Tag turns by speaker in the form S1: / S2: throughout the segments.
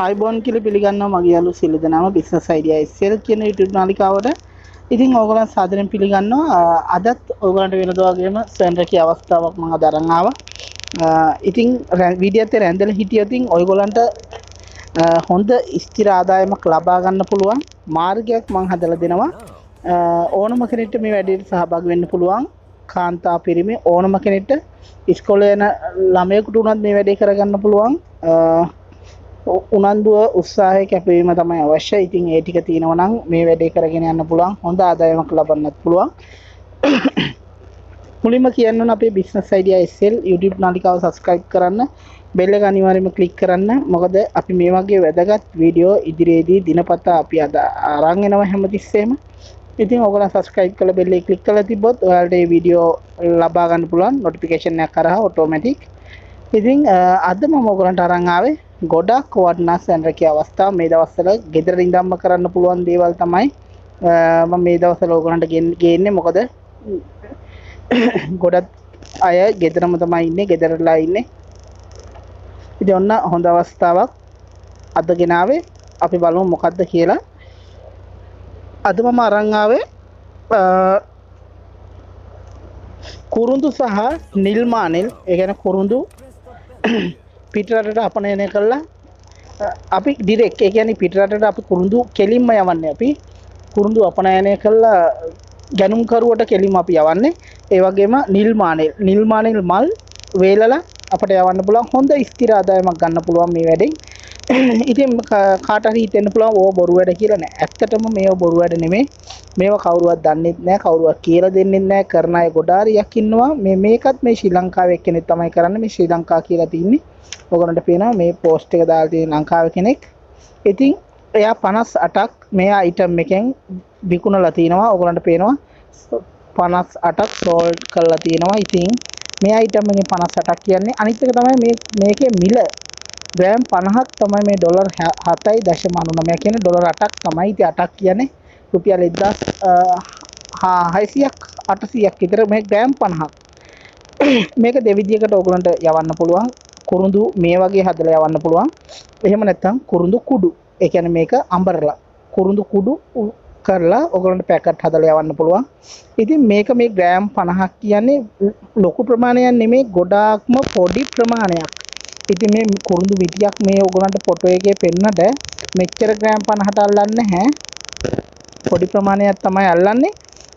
S1: ආයිබෝන් කියලා පිළිගන්නවා මගේ යාළු සියලු දෙනාම බිස්නස් අයිඩියා SL කියන YouTube නාලිකාවට. ඉතින් ඕගොල්ලන් සාදරයෙන් පිළිගන්නවා. අදත් ඕගොල්ලන්ට වෙනද වගේම සෙන්රකී අවස්ථාවක් මම අද අරන් ආවා. ඉතින් වීඩියෝ එකේ රැඳෙලා හිටියොතින් ඔයගොල්ලන්ට හොඳ ස්ථිර ආදායමක් ලබා ගන්න පුළුවන් මාර්ගයක් මම හදලා දෙනවා. ඕනම කෙනෙක්ට මේ වැඩේට සහභාගී වෙන්න පුළුවන්. කාන්තා පිරිමි ඕනම කෙනෙක්ට ඉස්කෝලේ යන ළමයෙකුට උනත් මේ වැඩේ කරගන්න පුළුවන්. උනන්දුව උත්සාහය කැපවීම තමයි අවශ්‍ය. ඉතින් ඒ ටික තියෙනවා නම් මේ වැඩේ කරගෙන යන්න පුළුවන්. හොඳ ආදායමක් ලබන්නත් පුළුවන්. මුලින්ම කියන්න ඕන අපේ බිස්නස් අයිඩියා SL YouTube නාලිකාව subscribe කරන්න. බෙල් එක අනිවාර්යයෙන්ම click කරන්න. මොකද අපි මේ වගේ වැදගත් වීඩියෝ ඉදිරියේදී දිනපතා අපි අරන් එනවා හැමතිස්සෙම. ඉතින් ඔයගොල්ලෝ subscribe කරලා බෙල් එක click කරලා තිබ්බොත් ඔයාලට මේ වීඩියෝ ලබා ගන්න පුළුවන් notification එකක් කරා automatic. ඉතින් අද මම ඔයගොල්ලන්ට අරන් ආවේ ගොඩක් වටිනා සෙන්රකී අවස්ථා. මේ දවස්වල ගෙදර ඉඳන්ම කරන්න පුළුවන් දේවල් තමයි මම මේ දවස්වල ඔයගොල්ලන්ට ගේන්නේ. මොකද ගොඩක් අය ගෙදරම තමයි ඉන්නේ, ගෙදරලා ඉන්නේ. ඉතින් ඔන්න හොඳ අවස්ථාවක් අද ගෙනාවේ. අපි බලමු මොකද්ද කියලා. අද මම අරන් ආවේ කුරුඳු සහ නිල් මානෙල්. ඒ කියන්නේ කුරුඳු පිටරටට අපනයනය කළා. අපි ඩිරෙක්ට් ඒ කියන්නේ පිටරටට අපි කුරුඳු කෙලින්ම යවන්නේ. අපි කුරුඳු අපනයනය කළා ගැනුම් කරුවට කෙලින්ම අපි යවන්නේ. ඒ වගේම නිල් මානෙල් මල් වේලලා අපිට යවන්න පුළුවන්. හොඳ ස්ථිර ආදායමක් ගන්න පුළුවන් මේ වැඩෙන්. ඉතින් කාට හරි හිතෙන්න පුළුවන් ඕව බොරු වැඩ කියලා නෑ. ඇත්තටම මේව බොරු වැඩ නෙමෙයි. මේව කවුරුවත් දන්නෙත් නෑ, කවුරුවත් කියලා දෙන්නෙත් නෑ. කරන අය ගොඩාරියක් ඉන්නවා. මේකත් මේ ශ්‍රී ලංකාවේ එක්කෙනෙක් තමයි කරන්නේ. මේ ශ්‍රී ලංකා කියලා තින්නේ. ඔයගොල්ලන්ට පේනවා මේ පෝස්ට් එක දාලා තියෙන ලංකාවේ කෙනෙක්. ඉතින් එයා 58ක් මේ අයිටම් එකෙන් විකුණලා තිනවා. ඔයගොල්ලන්ට පේනවා 58ක් සෝල්ඩ් කරලා තිනවා. ඉතින් මේ අයිටම් එකෙන් 58ක් කියන්නේ අනිත් එක තමයි මේකේ මිල ග්‍රෑම් 50ක් තමයි මේ ඩොලර් 7.99 කියන්නේ ඩොලර් 8ක් තමයි. ඉතින් 8ක් කියන්නේ රුපියල් 1600ක් 800ක් විතර මේ ග්‍රෑම් 50ක්. මේක දෙවිදියකට ඕගලන්ට යවන්න පුළුවන්. කුරුඳු මේ වගේ හදලා යවන්න පුළුවන්. එහෙම නැත්නම් කුරුඳු කුඩු. ඒ කියන්නේ මේක අඹරලා කුරුඳු කුඩු කරලා ඕගලන්ට පැකට් හදලා යවන්න පුළුවන්. ඉතින් මේක මේ ග්‍රෑම් 50ක් කියන්නේ ලොකු ප්‍රමාණයක් නෙමෙයි, ගොඩාක්ම පොඩි ප්‍රමාණයක්. ඉතින් මේ කුරුඳු මිටියක් මේ ඕගලන්ට ෆොටෝ එකේ පෙන්නට මෙච්චර ග්‍රෑම් 50ට අල්ලන්නේ නැහැ. පොඩි ප්‍රමාණයක් තමයි අල්ලන්නේ.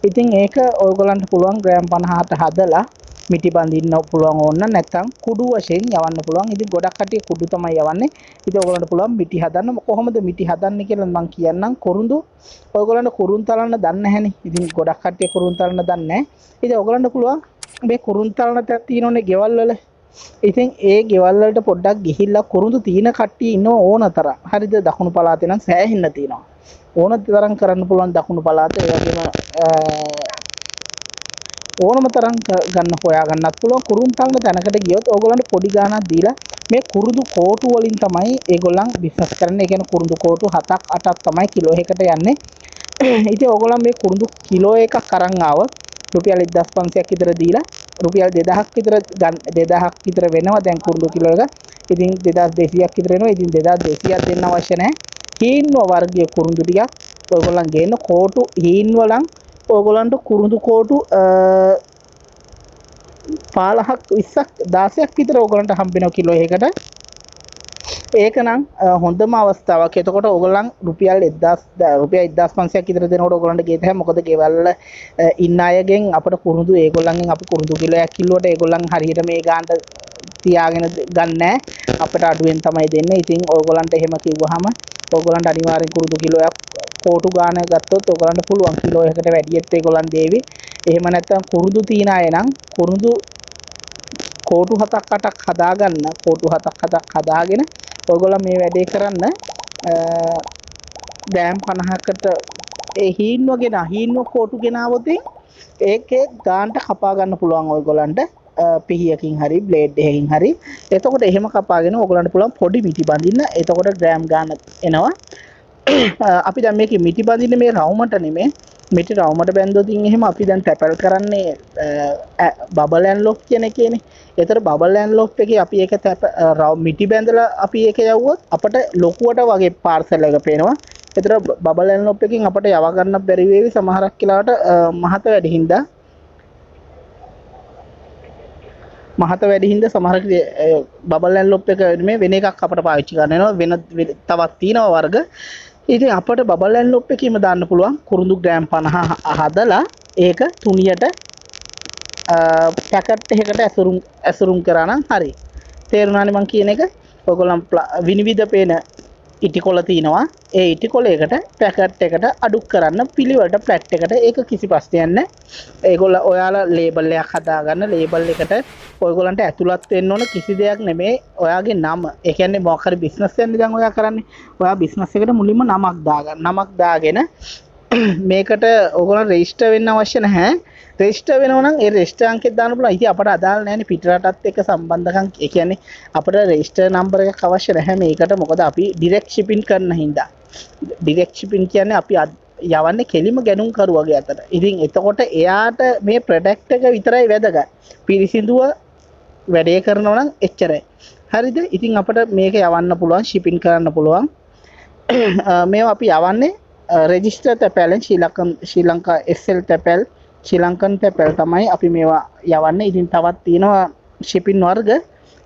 S1: ඉතින් ඒක ඔයගොල්ලන්ට පුළුවන් ග්‍රෑම් 50ට හදලා මිටි බඳින්න පුළුවන් ඕන නැත්නම් කුඩු වශයෙන් යවන්න පුළුවන්. ඉතින් ගොඩක් කටිය කුඩු තමයි යවන්නේ. ඉතින් ඔයගොල්ලන්ට පුළුවන් මිටි හදන්න. කොහොමද මිටි හදන්නේ කියලා මම කියන්නම්. කුරුඳු ඔයගොල්ලන්ට කුරුන් තලන්න දන්නේ නැහැනේ. ඉතින් ගොඩක් කටිය කුරුන් තලන්න දන්නේ නැහැ. ඉතින් ඔයගොල්ලන්ට පුළුවන් මේ කුරුන් තලන තියෙනෝනේ ගෙවල් වල. ඉතින් ඒ ගෙවල් වලට පොඩ්ඩක් ගිහිල්ලා කුරුඳු තීන කට්ටිය ඉන්නව ඕන තරම්. හරිද? දකුණු පළාතේ නම් සෑහෙන්න තියෙනවා. ඕන තරම් කරන්න පුළුවන් දකුණු පළාතේ. ඒ වගේම ඕනම තරම් ගන්න හොයා ගන්නත් පුළුවන්. කුරුන් තලන තැනකට ගියොත් ඕගොල්ලන්ට පොඩි ගාණක් දීලා මේ කුරුඳු කෝටු වලින් තමයි ඒගොල්ලන් බිස්නස් කරන්නේ. ඒ කියන්නේ කුරුඳු කෝටු 7ක් 8ක් තමයි කිලෝ එකකට යන්නේ. ඉතින් ඕගොල්ලන් මේ කුරුඳු කිලෝ එකක් අරන් ආවොත් රුපියල් 1500ක් විතර දීලා රුපියල් 2000ක් විතර වෙනවා දැන් කුරුඳු කිලෝ එක. ඉතින් 2200ක් විතර වෙනවා. ඉතින් 2200ක් දෙන්න අවශ්‍ය නැහැ. හීන්ව වර්ගයේ කුරුඳු ටිකක් ඔයගොල්ලන් ගේන කෝටු හීන් වලන් ඔයගොල්ලන්ට කුරුඳු කෝටු 15ක් 20ක් 16ක් විතර ඔයගොල්ලන්ට හම්බ වෙනවා කිලෝ එකකට. ඒක නම් හොඳම අවස්ථාවක්. එතකොට ඔයගොල්ලන් රුපියල් 1500ක් විතර දෙනකොට ඔයගොල්ලන්ට ගෙත හැම මොකද ගෙවල් වල ඉන්න අයගෙන් අපිට කුරුඳු ඒගොල්ලන්ගෙන් අපි කුරුඳු කිලෝයක් කිල්ලුවට ඒගොල්ලන් හරියට මේ ගානට තියාගෙන ගන්නෑ. අපිට අඩුවෙන් තමයි දෙන්නේ. ඉතින් ඔයගොල්ලන්ට එහෙම කිව්වහම ඔයගොල්ලන්ට අනිවාර්යෙන් කුරුඳු කිලෝයක් කෝටු ගාන ගත්තොත් ඔයගොල්ලන්ට පුළුවන් කිලෝ එකකට වැඩියට ඒගොල්ලන් දේවි. එහෙම නැත්නම් කුරුඳු තීන අය නම් කුරුඳු කෝටු 7ක් 8ක් හදාගන්න. කෝටු 7ක් 8ක් හදාගෙන ඔයගොල්ලෝ මේ වැඩේ කරන්න. ග්‍රෑම් 50කට ඒ හීන්ව කෝටු ගෙනාවොත් ඒකේ ගානට කපා ගන්න පුළුවන් ඔයගොල්ලන්ට. පිහියකින් හරි බ්ලේඩ් එකකින් හරි. එතකොට එහෙම කපාගෙන ඔයගොල්ලන්ට පුළුවන් පොඩි මිටි බඳින්න. එතකොට ග්‍රෑම් ගාන එනවා. අපි දැන් මේකේ මිටි බඳින්නේ මේ රවුමට නෙමෙයි. මිටි රවුමට බැන්දොත් එහෙම අපි දැන් තැපල් කරන්නේ බබල් ඇන්ලොක් කියන එකේනේ. ඒතර බබල් ඇන්ලොක් එකේ අපි ඒක මිටි බැඳලා අපි ඒක යවුවොත් අපට ලොකුවට වගේ පාර්සල් එක පේනවා. ඒතර බබල් ඇන්ලොක් එකකින් අපට යව ගන්න බැරි වේවි සමහරක් වෙලාවට මහත වැඩි හින්දා. මහත වැඩි හින්දා සමහරක් බබල් ඇන්ලොක් එක මේ වෙන එකක් අපට පාවිච්චි කරන්න වෙනවා. වෙන තවත් තියෙනවා වර්ග. ඉතින් අපට බබල් ඇන්ලොක් එකේම දාන්න පුළුවන් කුරුඳු ග්‍රෑම් 50 හදලා ඒක තුනියට පැකට් එකකට ඇසුරුම් කරා නම් හරි. තේරුණානේ මං කියන එක? ඔයගොල්ලන් විනිවිද පේන ඉටිකොල තිනවා. ඒ ඉටිකොලයකට පැකට් එකට අඩු කරන්න පිළිවෙලට ෆ්ලැට් එකට ඒක කිසි ප්‍රශ්නයක් නැහැ. ඒගොල්ලෝ ඔයාලා ලේබල් එකක් හදාගන්න. ලේබල් එකට ඔයගොල්ලන්ට ඇතුළත් වෙන්න ඕන කිසි දෙයක් නෙමෙයි ඔයාගේ නම. ඒ කියන්නේ මොකක් හරි බිස්නස් එකක් දැන් ඔයා කරන්නේ. ඔයා බිස්නස් එකට මුලින්ම නමක් දාගන්න. නමක් දාගෙන මේකට ඔයගොල්ලන් රෙජිස්ටර් වෙන්න අවශ්‍ය නැහැ. රෙජිස්ටර් වෙනවා නම් ඒ රෙජිස්ටර් අංකෙත් දාන්න පුළුවන්. ඉතින් අපට අදාළ නැහැනේ පිටරටත් එක්ක සම්බන්ධකම්. ඒ කියන්නේ අපිට රෙජිස්ටර් නම්බර් එකක් අවශ්‍ය නැහැ මේකට. මොකද අපි ඩිරෙක්ට් ෂිපින් කරන හින්දා. ඩිරෙක්ට් ෂිපින් කියන්නේ අපි යවන්නේ කෙලිම ගැනුම් කරුවගේ අතට. ඉතින් එතකොට එයාට මේ ප්‍රොඩක්ට් එක විතරයි වැදගත්. පිරිසිදුව වැඩේ කරනවා නම් එච්චරයි. හරිද? ඉතින් අපිට මේක යවන්න පුළුවන්, ෂිපින් කරන්න පුළුවන්. මේවා අපි යවන්නේ රෙජිස්ටර් තැපැලෙන් ශ්‍රී ලංකා SL තැපැල් ශ්‍රී ලංකන් තැපැල් තමයි අපි මේවා යවන්නේ. ඉතින් තවත් තියෙනවා ෂිපින් වර්ග.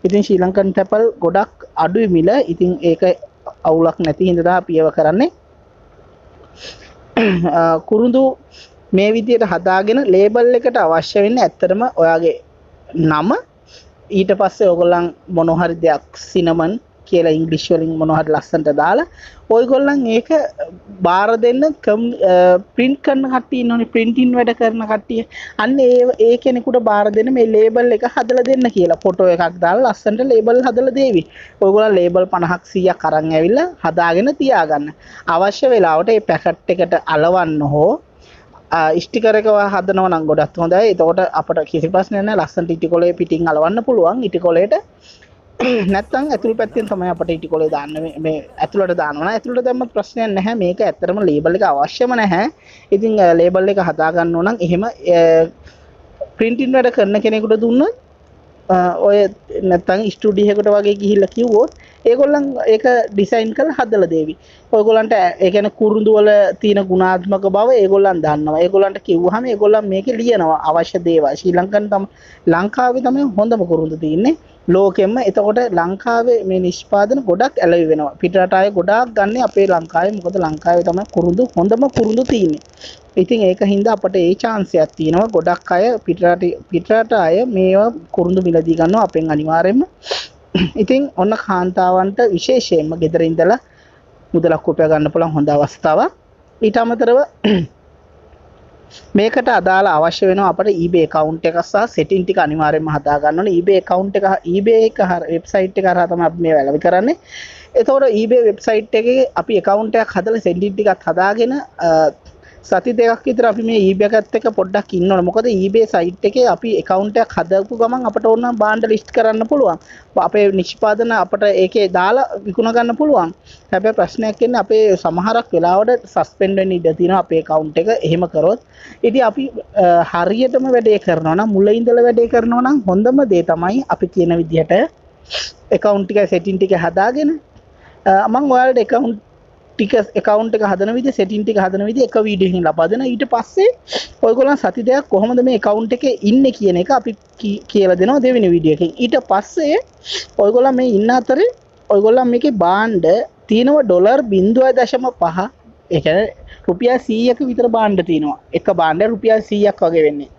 S1: ඉතින් ශ්‍රී ලංකන් තැපැල් ගොඩක් අඩුයි මිල. ඉතින් ඒක අවුලක් නැති හින්දා අපි ඒව කරන්නේ. කුරුඳු මේ විදිහට හදාගෙන ලේබල් එකට අවශ්‍ය වෙන්නේ ඇත්තටම ඔයාගේ නම. ඊට පස්සේ ඔයගොල්ලන් මොන හරි දෙයක් සිනමන් කියලා ඉංග්‍රීසි වලින් මොන හරි ලස්සනට දාලා ඔයගොල්ලන් ඒක බාර දෙන්න print කරන කට්ටිය ඉන්නෝනේ printing වැඩ කරන කට්ටිය. අන්න ඒ කෙනෙකුට බාර දෙන්න මේ ලේබල් එක හදලා දෙන්න කියලා ෆොටෝ එකක් දාලා ලස්සනට ලේබල් හදලා දෙවි. ඔයගොල්ලන් ලේබල් 50ක් 100ක් අරන් ඇවිල්ලා හදාගෙන තියාගන්න. අවශ්‍ය වෙලාවට මේ පැකට් එකට අලවන්න හෝ ස්ටිකර් එක හදනවා නම් ගොඩක් හොඳයි. එතකොට අපිට කිසි ප්‍රශ්නයක් නැහැ. ලස්සනට ඉටිකොලේ පිටින් අලවන්න පුළුවන්. ඉටිකොලේට නැත්තම් ඇතුල් පැත්තෙන් තමයි අපිට ඉටිකොලේ දාන්න මේ ඇතුළට දානවා. ඇතුළට දැම්මත් ප්‍රශ්නයක් නැහැ. මේක ඇත්තටම ලේබල් එක අවශ්‍යම නැහැ. ඉතින් ලේබල් එක හදා ගන්න ඕන නම් එහෙම printing වැඩ කරන කෙනෙකුට දුන්නොත් ඔය නැත්තම් ස්ටුඩියෝ එකකට වගේ ගිහිල්ලා කිව්වොත් ඒගොල්ලන් ඒක ඩිසයින් කරලා හදලා දෙවි. ඔයගොල්ලන්ට ඒ කියන්නේ කුරුඳු වල තියෙන ගුණාත්මක බව ඒගොල්ලන් දන්නවා. ඒගොල්ලන්ට කිව්වහම ඒගොල්ලන් මේකේ ලියනවා අවශ්‍ය දේවල්. ශ්‍රී ලංකාවේ තමයි හොඳම කුරුඳු තියෙන්නේ. ලෝකෙම. එතකොට ලංකාවේ මේ නිෂ්පාදන ගොඩක් ඇලවි වෙනවා. පිටරට අය ගොඩාක් ගන්න අපේ ලංකාවේ. මොකද ලංකාවේ තමයි කුරුඳු හොඳම කුරුඳු තියෙන්නේ. ඉතින් ඒක හින්දා අපට ඒ chance එකක් තියෙනවා. ගොඩක් අය පිටරට අය මේවා කුරුඳු මිලදී ගන්නවා අපෙන් අනිවාර්යයෙන්ම. ඉතින් ඔන්න කාන්තාවන්ට විශේෂයෙන්ම ගෙදර ඉඳලා මුදලක් උපයා ගන්න පුළුවන් හොඳ අවස්ථාවක්. ඊට අමතරව මේකට අදාළ අවශ්‍ය වෙනවා අපිට eBay account එකක් සහ setting ටික අනිවාර්යයෙන්ම හදා ගන්න ඕනේ. eBay account එක eBay එක website එක හරහා තමයි අපි මේ වැලවි කරන්නේ. එතකොට eBay website එකේ අපි account එකක් හදලා setting ටිකක් හදාගෙන සති දෙකක් විතර අපි මේ eBay එකත් එක්ක පොඩ්ඩක් ඉන්න ඕනේ. මොකද eBay site එකේ අපි account එකක් හදපු ගමන් අපිට ඕන නම් භාණ්ඩ list කරන්න පුළුවන්. අපේ නිෂ්පාදන අපිට ඒකේ දාලා විකුණ ගන්න පුළුවන්. හැබැයි ප්‍රශ්නයක් එන්නේ අපේ සමහරක් වෙලාවට suspend වෙන්න ඉඩ තියෙනවා අපේ account එක එහෙම කරොත්. ඉතින් අපි හරියටම වැඩේ කරනවා නම් මුල ඉඳලා වැඩේ කරනවා නම් හොඳම දේ තමයි අපි කියන විදිහට account ටික setting ටික හදාගෙන මම ඔයාලට account එක හදන විදිහ setting ටික හදන විදිහ එක වීඩියෝ එකකින් ලබා දෙනවා. ඊට පස්සේ ඔයගොල්ලන් සති දෙකක් කොහොමද මේ account එකේ ඉන්නේ කියන එක අපි කියලා දෙනවා දෙවෙනි වීඩියෝ එකෙන්. ඊට පස්සේ ඔයගොල්ලන් මේ ඉන්න අතරේ ඔයගොල්ලන් මේකේ භාණ්ඩ තියෙනවා $0.5 ඒ කියන්නේ රුපියල් 100ක විතර භාණ්ඩ තියෙනවා. එක භාණ්ඩ රුපියල් 100ක් වගේ වෙන්නේ.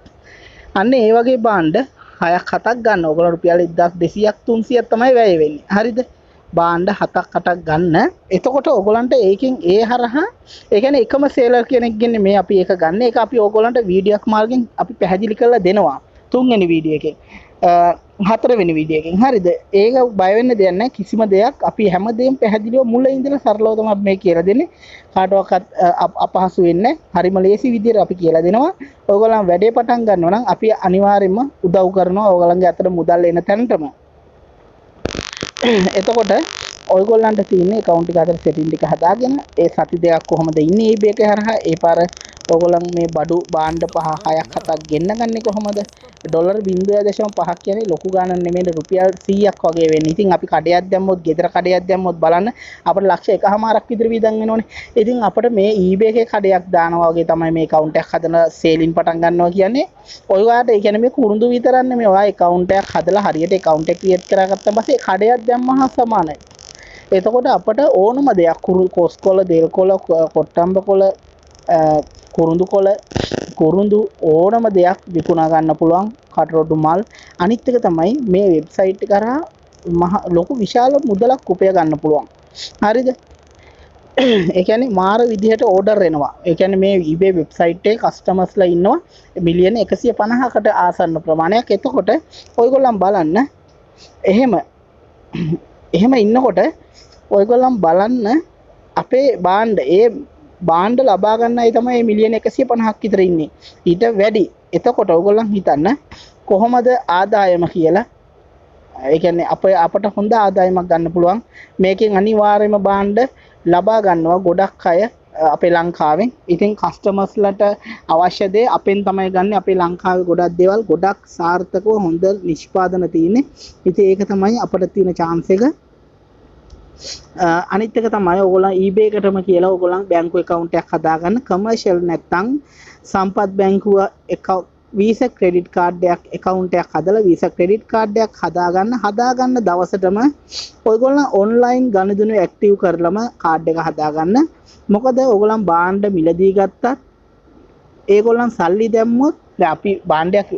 S1: අන්න ඒ වගේ භාණ්ඩ 6ක් 7ක් ගන්න. ඔයගොල්ලෝ රුපියල් 1200ක් 300ක් තමයි වැය වෙන්නේ. හරිද? භාණ්ඩ 7ක් 8ක් ගන්න. එතකොට ඔයගොල්ලන්ට ඒකෙන් ඒ හරහා ඒ කියන්නේ එකම සේලර් කෙනෙක්ගෙන් මේ අපි ඒක ගන්න. ඒක අපි ඔයගොල්ලන්ට වීඩියෝ එකක් මාර්ගෙන් අපි පැහැදිලි කරලා දෙනවා. 3 වෙනි වීඩියෝ එකෙන්. 4 වෙනි වීඩියෝ එකෙන්. හරිද? ඒක බය වෙන්න දෙයක් නැහැ. කිසිම දෙයක් අපි හැමදේම පැහැදිලිව මුල ඉඳලා සරලව තමයි මේ කියලා දෙන්නේ. කාටවත් අපහසු වෙන්නේ නැහැ. හරිම ලේසි විදියට අපි කියලා දෙනවා. ඔයගොල්ලන් වැඩේ පටන් ගන්නවා නම් අපි අනිවාර්යයෙන්ම උදව් කරනවා ඔයගොල්ලන්ගේ අතට මුදල් එන තැනටම. එතකොට ඔයගොල්ලන්ට තියෙන්නේ account එක අතර setting ටික හදාගෙන ඒ සති දෙකක් කොහොමද ඉන්නේ eBay එක හරහා ඒ පාර ඔයගොල්ලන් මේ බඩු භාණ්ඩ 5 6ක් 7ක් ගෙන්න ගන්නේ කොහමද? ඩොලර් 0.5ක් කියන්නේ ලොකු ගාණක් නෙමෙයි රුපියල් 100ක් වගේ වෙන්නේ. ඉතින් අපි කඩයක් දැම්මොත්, ගෙදර කඩයක් දැම්මොත් බලන්න අපිට ලක්ෂ 1.5ක් විතර වියදම් වෙනවනේ. ඉතින් අපිට මේ eBay එකේ කඩයක් දානවා වගේ තමයි මේ account එකක් හදලා සේලින් පටන් ගන්නවා කියන්නේ. ඔයගොල්ලන්ට ඒ කියන්නේ මේ කුරුඳු විතරක් නෙමෙයි. ඔයා account එකක් හදලා හරියට account එක create කරගත්තා පස්සේ කඩයක් දැම්මහම සමානයි. එතකොට අපට ඕනම දෙයක් කොස් කොළ, දෙල් කොළ, කොට්ටම්බ කොළ, කුරුඳු කොළ, කුරුඳු ඕනම දෙයක් විකුණා ගන්න පුළුවන් කටරොඩු මල්. අනිත් එක තමයි මේ වෙබ්සයිට් එක කරා ලොකු විශාල මුදලක් උපය ගන්න පුළුවන්. හරිද? ඒ කියන්නේ මාර විදිහට ඕඩර් එනවා. ඒ කියන්නේ මේ eBay වෙබ්සයිට් එකේ කස්ටමර්ස්ලා ඉන්නවා මිලියන 150කට ආසන්න ප්‍රමාණයක්. එතකොට ඔයගොල්ලන් බලන්න එහෙම ඉන්නකොට ඔයගොල්ලන් බලන්න අපේ බාණ්ඩ බාණ්ඩ ලබා ගන්නයි තමයි මිලියන 150ක් විතර ඉන්නේ. ඊට වැඩි. එතකොට ඔයගොල්ලන් හිතන්න කොහොමද ආදායම කියලා. ඒ කියන්නේ අපට හොඳ ආදායමක් ගන්න පුළුවන්. මේකෙන් අනිවාර්යයෙන්ම බාණ්ඩ ලබා ගන්නවා ගොඩක් අය අපේ ලංකාවෙන්. ඉතින් කස්ටමර්ස්ලට අවශ්‍ය දේ අපෙන් තමයි ගන්න. අපේ ලංකාවේ ගොඩක් දේවල් ගොඩක් සාර්ථකව හොඳ නිෂ්පාදන තියෙන්නේ. ඉතින් ඒක තමයි අපිට තියෙන chance එක. අනිත් එක තමයි ඕගොල්ලන් eBay එකටම කියලා ඕගොල්ලන් බැංකු account එකක් හදාගන්න. commercial නැත්නම් සම්පත් බැංකුව Visa credit card එකක් account එකක් හදලා Visa credit card එකක් හදාගන්න දවසටම ඔයගොල්ලන් online ගනුදෙනු active කරලම card එක හදාගන්න. මොකද ඔයගොල්ලන් භාණ්ඩ මිලදී ගත්තත් ඒගොල්ලන් සල්ලි දැම්මොත් අපි භාණ්ඩයක්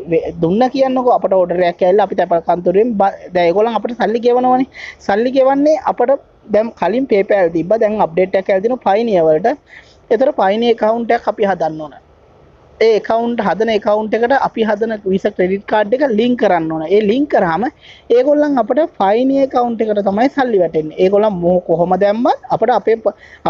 S1: දුන්න කියන්නකෝ අපට ඕඩර් එකක් ඇවිල්ලා අපි තපල් කන්තරුවෙන් දැන් ඒගොල්ලන් අපිට සල්ලි ගෙවනවනේ. සල්ලි ගෙවන්නේ අපට දැන් කලින් PayPal තිබ්බා. දැන් අප්ඩේට් එකක් ඇවිල්ලා දෙනවා Pioneer වලට. ඒතර Pioneer account එකක් අපි හදන්න ඕන. ඒ account හදන account එකට අපි හදන Visa credit card එක link කරන්න ඕන. ඒ link කරාම ඒගොල්ලන් අපිට Pioneer account එකට තමයි සල්ලි වැටෙන්නේ. ඒගොල්ලන් කොහොම දැම්මත් අපිට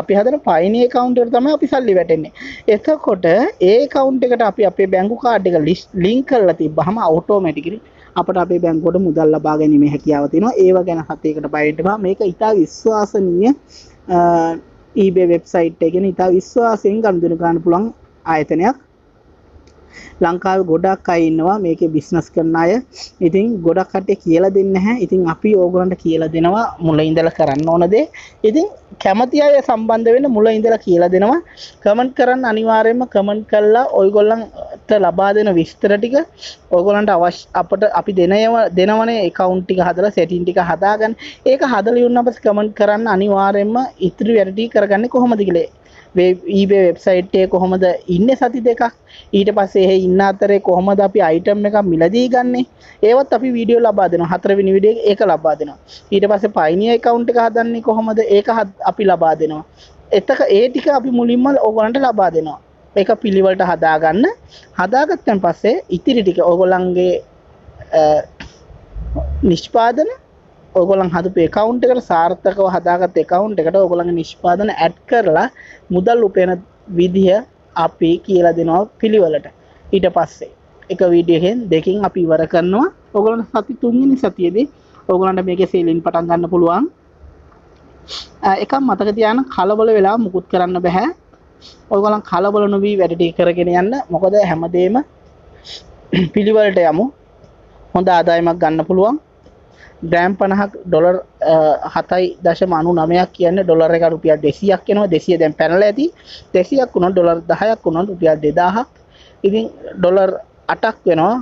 S1: අපි හදන Pioneer account එකට තමයි අපි සල්ලි වැටෙන්නේ. එතකොට ඒ account එකට අපි අපේ බැංකු කාඩ් එක link කරලා තිබ්බහම automatically අපට අපේ බැංකුවට මුදල් ලබා ගැනීමේ හැකියාව තියෙනවා. ඒව ගැන සතේකට බය වෙන්න එපා. මේක ඉතා විශ්වාසනීය eBay වෙබ්සයිට් එකකින් ඉතා විශ්වාසයෙන් ගනුදෙනු කරන්න පුළුවන් ආයතනයක්. ලංකාවේ ගොඩක් අය ඉන්නවා මේකේ බිස්නස් කරන අය. ඉතින් ගොඩක් කට්ටිය කියලා දෙන්නේ නැහැ. ඉතින් අපි ඕගොල්ලන්ට කියලා දෙනවා මුල ඉඳලා කරන්න ඕන දේ. ඉතින් කැමති අය සම්බන්ධ වෙන්න මුල ඉඳලා කියලා දෙනවා. කමෙන්ට් කරන්න අනිවාර්යයෙන්ම කමෙන්ට් කරලා ඔයගොල්ලන්ට ලබා දෙන විස්තර ටික ඔයගොල්ලන්ට අපට අපි දෙනවනේ account ටික හදලා setting ටික හදාගන්න. ඒක හදලා ඉවරන පස්සේ කමෙන්ට් කරන්න අනිවාර්යයෙන්ම ඉතිරි වැඩ ටික කරගන්නේ කොහොමද කියලා. eBay වෙබ්සයිට් එකේ කොහොමද ඉන්නේ සති දෙකක් ඊට පස්සේ එහෙ ඉන්න අතරේ කොහොමද අපි item එකක් මිලදී ගන්නෙ ඒවත් අපි වීඩියෝ ලබා දෙනවා 4 වෙනි වීඩියෝ එක ඒක ලබා දෙනවා ඊට පස්සේ Pioneer account එක හදන්නේ කොහොමද ඒක අපි ලබා දෙනවා ඒ ටික අපි මුලින්ම ඕගොල්ලන්ට ලබා දෙනවා ඒක පිළිවෙලට හදාගත්තන් පස්සේ ඉතිරි ටික ඕගොල්ලන්ගේ නිෂ්පාදන ඔයගොල්ලන් හදපු account එකට සාර්ථකව හදාගත්ත account එකට ඔයගොල්ලන්ගේ නිෂ්පාදන add කරලා මුදල් උපයන විදිය අපි කියලා දෙනවා පිළිවෙලට. ඊට පස්සේ එක වීඩියෝ එකෙන් දෙකකින් අපි ඉවර කරනවා. ඔයගොල්ලන්ට සති 3 වෙනි සතියේදී ඔයගොල්ලන්ට මේකේ සේලින් පටන් ගන්න පුළුවන්. එකක් මතක තියාගන්න කලබල වෙලා මුකුත් කරන්න බෑ. ඔයගොල්ලන් කලබල නොවි වැඩ ටික කරගෙන යන්න. මොකද හැමදේම පිළිවෙලට යමු. හොඳ ආදායමක් ගන්න පුළුවන්. ග්‍රෑම් 50ක් ඩොලර් 7.99ක් කියන්නේ ඩොලර් එක රුපියල් 200ක් එනවා 200 දැන් පැනලා ඇති 200ක් වුණොත් ඩොලර් 10ක් වුණොත් රුපියල් 2000ක් ඉතින් ඩොලර් 8ක් වෙනවා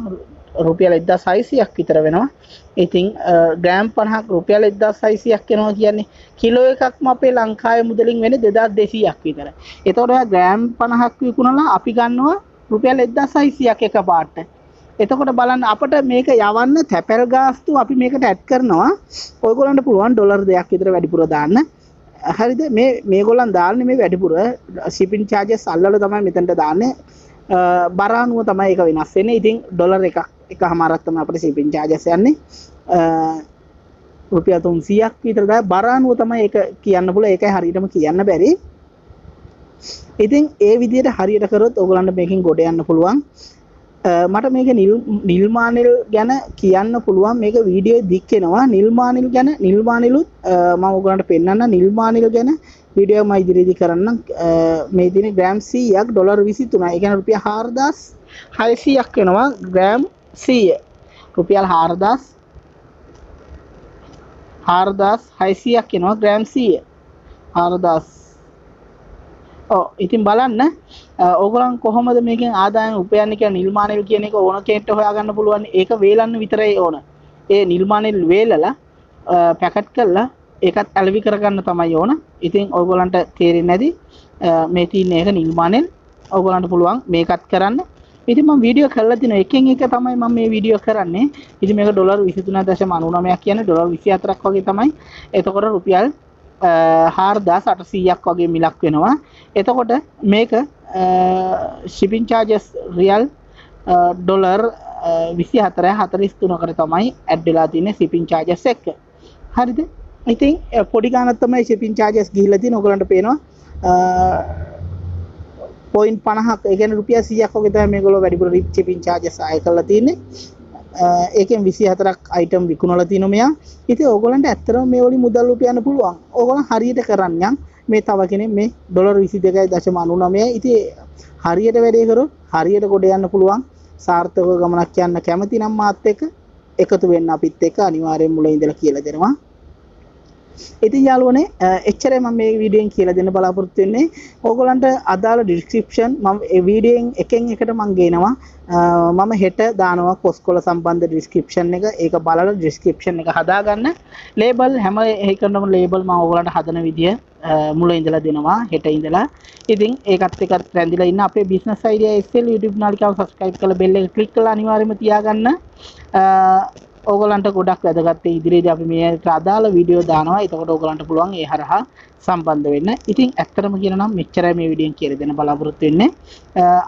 S1: රුපියල් 1600ක් විතර වෙනවා ඉතින් ග්‍රෑම් 50ක් රුපියල් 1600ක් එනවා කියන්නේ කිලෝ එකක්ම අපේ ලංකාවේ මුදලින් වෙන්නේ 2200ක් විතර. ඒතකොට ග්‍රෑම් 50ක් විකුණලා අපි ගන්නවා රුපියල් 1600ක් එකපාරට. එතකොට බලන්න අපිට මේක යවන්න තැපැල් ගාස්තු අපි මේකට ඇඩ් කරනවා. ඔයගොල්ලන්ට පුළුවන් ඩොලර් 2ක් විතර වැඩිපුර දාන්න. හරිද? මේගොල්ලන් දාන්නේ මේ වැඩිපුර shipping charges අල්ලලා තමයි මෙතනට දාන්නේ. බර අනුව තමයි ඒක වෙනස් වෙන්නේ. ඉතින් ඩොලර් එකමාරක් තමයි අපිට shipping charges යන්නේ. රුපියල් 300ක් විතර ගාය බර අනුව තමයි ඒක කියන්න පුළුවන්. ඒකයි හරියටම කියන්න බැරි. ඉතින් ඒ විදිහට හරියට කරොත් ඔයගොල්ලන්ට මේකෙන් ගොඩ යන්න පුළුවන්. මට මේක නිල්මානිල් ගැන කියන්න පුළුවන් මේක වීඩියෝ දික් වෙනවා නිල්මානිල් ගැන නිල්මානිලුත් මම ඔයගලන්ට පෙන්නන්න නිල්මානිල් ගැන වීඩියෝ මම ඉදිරියේදී කරන්නම්. මේ දිනේ ග්‍රෑම් 100ක් ඩොලර් 23. ඒ කියන්නේ රුපියල් 4600ක් වෙනවා ග්‍රෑම් 100. රුපියල් 4600ක් වෙනවා ග්‍රෑම් 100. 4000. ඔව් ඉතින් බලන්න ඕගොල්ලන් කොහොමද මේකෙන් ආදායම උපයන්නේ කියලා නිර්මාණය කියන එක ඕන කෙනෙක්ට හොයාගන්න පුළුවන්. ඒක වේලන්න විතරයි ඕන. ඒ නිර්මාණය වේලලා පැකට් කරලා ඒකත් ඇලවි කරගන්න තමයි ඕන. ඉතින් ඕගොල්ලන්ට තේරෙන්නේ නැති මේ තියෙන එක නිර්මාණයෙන් ඕගොල්ලන්ට පුළුවන් මේකත් කරන්න. ඉතින් මම වීඩියෝ කරලා තිනවා එකෙන් එක තමයි මම මේ වීඩියෝ කරන්නේ. ඉතින් මේක ඩොලර් 23.99ක් කියන්නේ ඩොලර් 24ක් වගේ තමයි. එතකොට රුපියල් 4800ක් වගේ මිලක් වෙනවා. එතකොට මේක shipping charges රියල් ඩොලර් 24.43කට තමයි ඇඩ් වෙලා තියෙන්නේ shipping charges එක. හරිද? ඉතින් පොඩි ගානක් තමයි shipping charges ගිහිල්ලා තියෙන. ඔයගලන්ට පේනවා 0.50ක් ඒ කියන්නේ රුපියල් 100ක් වගේ තමයි මේගොල්ලෝ වැඩිපුර shipping charges ආය කරලා තියෙන්නේ. ඒකෙන් 24ක් අයිටම් විකුණලා තිනවා මෙයා. ඉතින් ඕගොල්ලන්ට ඇත්තටම මේ වලින් මුදල් උපයන්න පුළුවන්. ඕගොල්ලන් හරියට කරන්නම් මේ තව කෙනෙක් මේ ඩොලර් 22.99. ඉතින් හරියට වැඩේ කරොත් හරියට ගොඩ යන්න පුළුවන්. සාර්ථකව ගමනක් යන්න කැමති නම් මාත් එක්ක එකතු වෙන්න අපිත් එක්ක අනිවාර්යෙන් මුල ඉඳලා කියලා දෙනවා. ඉතින් යාළුවනේ එච්චරයි මම මේ වීඩියෝෙන් කියලා දෙන්න බලාපොරොත්තු වෙන්නේ. ඕගොල්ලන්ට අදාළ ඩිස්ක්‍රිප්ෂන් මම මේ වීඩියෝෙන් එකෙන් එකට මම ගේනවා. මම හෙට දානවා කොස්කොල සම්බන්ධ ඩිස්ක්‍රිප්ෂන් එක. ඒක බලලා ඩිස්ක්‍රිප්ෂන් එක හදාගන්න. ලේබල් හැම එකකටම ලේබල් මම ඕගොල්ලන්ට හදන විදිය මුල ඉඳලා දෙනවා හෙට ඉඳලා. ඉතින් ඒකත් එක්ක රැඳිලා ඉන්න අපේ බිස්නස් අයිඩියා SL YouTube නාලිකාව subscribe කරලා bell එක click කරලා අනිවාර්යයෙන්ම තියාගන්න. ඕගොල්ලන්ට ගොඩක් වැදගත් ඉදිරියේදී අපි මේකට අදාළ වීඩියෝ දානවා. එතකොට ඕගොල්ලන්ට පුළුවන් ඒ හරහා සම්බන්ධ වෙන්න. ඉතින් ඇත්තටම කියනවා නම් මෙච්චරයි මේ වීඩියෝෙන් කියලා දෙන්න බලාපොරොත්තු වෙන්නේ.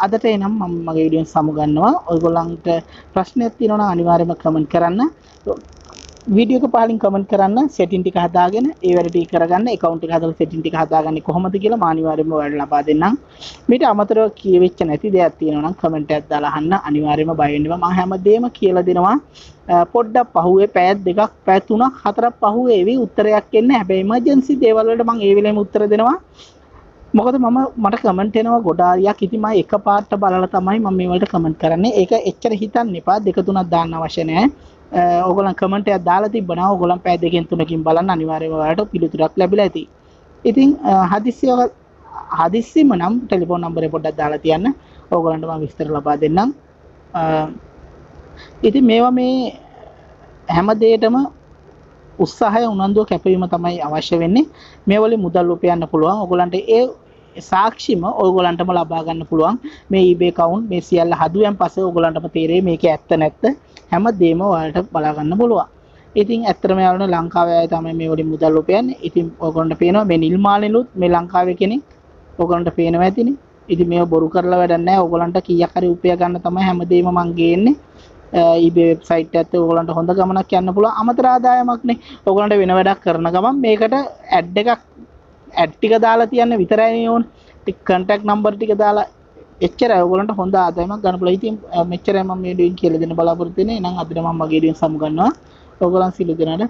S1: අදට එනම් මම මගේ වීඩියෝෙන් සමුගන්නවා. ඔයගොල්ලන්ට ප්‍රශ්නයක් තියෙනවා නම් අනිවාර්යයෙන්ම කමෙන්ට් කරන්න. වීඩියෝ එක පහලින් කමෙන්ට් කරන්න සෙටින් ටික හදාගෙන ඒ වැඩ ටික කරගන්න account එක හදලා සෙටින් ටික හදාගන්නේ කොහොමද කියලා මම අනිවාර්යයෙන්ම ඔයාලට ලබා දෙන්නම්. මේට අමතරව කියවෙච්ච නැති දෙයක් තියෙනවා නම් කමෙන්ට් එකක් දාලා අහන්න. අනිවාර්යයෙන්ම බය වෙන්න එපා. මම හැමදේම කියලා දෙනවා. පොඩ්ඩක් පහුවේ පැය දෙකක් පැය තුනක් හතරක් පහුවේ එවි උත්තරයක් එන්නේ. හැබැයි එමර්ජන්සි දේවල් වලට මම ඒ වෙලෙම උත්තර දෙනවා. මොකද මට කමෙන්ට් එනවා ගොඩාරියක්. ඉතින් මම එකපාරට බලලා තමයි මම මේ වලට කමෙන්ට් කරන්නේ. ඒක එච්චර හිතන්න එපා. දෙක තුනක් දාන්න අවශ්‍ය නැහැ. ඕගොල්ලන් කමෙන්ට් එකක් දාලා තිබ්බනම් ඕගොල්ලන් පැය දෙකෙන් තුනකින් බලන්න අනිවාර්යයෙන්ම ඔයාලට පිළිතුරක් ලැබිලා ඇති. ඉතින් හදිස්සියම නම් ටෙලිෆෝන් නම්බරේ පොඩ්ඩක් දාලා තියන්න. ඕගොල්ලන්ට මම විස්තර ලබා දෙන්නම්. ඉතින් මේවා මේ හැම දෙයකටම උත්සාහය උනන්දුව කැපවීම තමයි අවශ්‍ය වෙන්නේ. මේ වලින් මුදල් උපයන්න පුළුවන්. ඕගොල්ලන්ට ඒ සාක්ෂිම ඕගොල්ලන්ටම ලබා ගන්න පුළුවන්. මේ eBay account මේ සියල්ල හදුවෙන් පස්සේ ඕගොල්ලන්ටම තේරෙයි මේකේ ඇත්ත නැත්ත හැමදේම ඔයාලට බලා ගන්න පුළුවන්. ඉතින් ඇත්තටම යාළුවනේ ලංකාවේ අය තමයි මේ වලින් මුදල් උපයන්නේ. ඉතින් ඕගොල්ලන්ට පේනවා මේ නිල්මාලෙලුත් මේ ලංකාවේ කෙනෙක් ඕගොල්ලන්ට පේනවා ඇතිනේ. ඉතින් මේව බොරු කරලා වැඩක් නැහැ. ඕගොල්ලන්ට කීයක් හරි උපය ගන්න තමයි හැමදේම මං ගේන්නේ. eBay වෙබ්සයිට් එකත් ඕගොල්ලන්ට හොඳ ගමනක් යන්න පුළුවන්. අමතර ආදායමක්නේ. ඕගොල්ලන්ට වෙන වැඩක් කරන ගමන් මේකට ඇඩ් ටික දාලා තියන්න විතරයි ඕනේ. ටික කන්ටැක්ට් නම්බර් ටික දාලා එච්චරයි ඕගොල්ලන්ට හොඳ ආදායමක් ගන්න පුළුවන්. ඉතින් මෙච්චරයි මම මේ වීඩියෝෙන් කියලා දෙන්න බලාපොරොත්තු වෙන්නේ. එහෙනම් අද මම මගේ වීඩියෝෙන් සමුගන්නවා. ඕගොල්ලන් සියලු දෙනාට